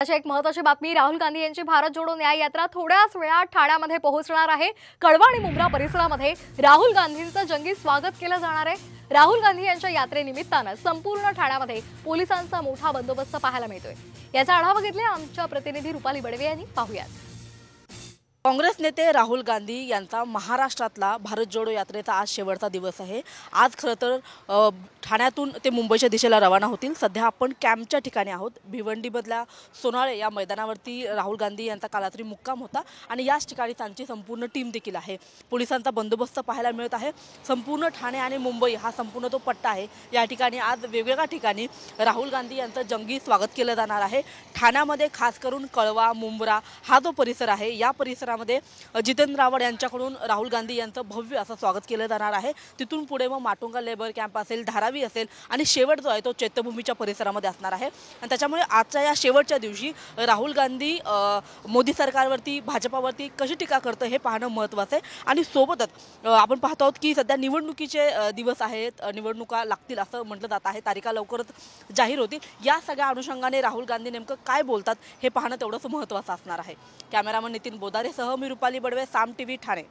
अशी एक महत्त्वाची बातमी। राहुल गांधी यांची भारत जोडो न्याय यात्रा थोड्याच वेळात ठाण्यामध्ये पोहोचणार आहे। कळवा आणि मुंब्रा परिसरामध्ये राहुल गांधींचं जंगी स्वागत केलं जाणार आहे। राहुल गांधी यांच्या यात्रेनिमित्तानं संपूर्ण ठाण्यामध्ये पोलिसांचा मोठा बंदोबस्त पाहायला मिळतोय। याचा आढावा घेतला आमच्या प्रतिनिधी रुपाली बडवे यांनी। पाहूयात। काँग्रेस नेते राहुल गांधी यांचा महाराष्ट्रातला भारत जोडो यात्रेचा आज शेवटचा दिवस आहे। आज खरं तर ठाण्यातून ते मुंबईच्या दिशेला रवाना होतील। सध्या आपण कॅम्पच्या ठिकाणी आहोत। भिवंडीमधल्या सोनाळे या मैदानावरती राहुल गांधी यांचा काल रात्री मुक्काम होता आणि याच ठिकाणी त्यांची संपूर्ण टीम देखील आहे। पोलिसांचा बंदोबस्त पाहायला मिळत आहे। संपूर्ण ठाणे आणि मुंबई हा संपूर्ण तो पट्टा आहे। या ठिकाणी आज वेगवेगळ्या ठिकाणी राहुल गांधी यांचं जंगी स्वागत केलं जाणार आहे। ठाण्यामध्ये खास करून कळवा मुंब्रा हा जो परिसर आहे, या परिसरामध्ये जितेंद्र आव्हाड यांच्याकडून राहुल गांधी यांचं भव्य असं स्वागत केलं जाणार आहे। तिथून पुढे मग माटुंगा लेबर कॅम्प असेल, धारावी असेल आणि शेवट जो आहे तो चैत्यभूमीच्या परिसरामध्ये असणार आहे। आणि त्याच्यामुळे आजच्या या शेवटच्या दिवशी राहुल गांधी मोदी सरकारवरती भाजपावरती कशी टीका करतं हे पाहणं महत्त्वाचं आहे। आणि सोबतच आपण पाहतो आहोत की सध्या निवडणुकीचे दिवस आहेत, निवडणुका लागतील असं म्हटलं जात आहे। तारीखा लवकरच जाहीर होतील। या सगळ्या अनुषंगाने राहुल गांधी नेमकं काय बोलतात हे पाहणं तेवढंच महत्त्वाचं असणार आहे। कॅमेरामन नितीन बोदारेसह मी रुपाली बडवे, साम टीव्ही ठाणे।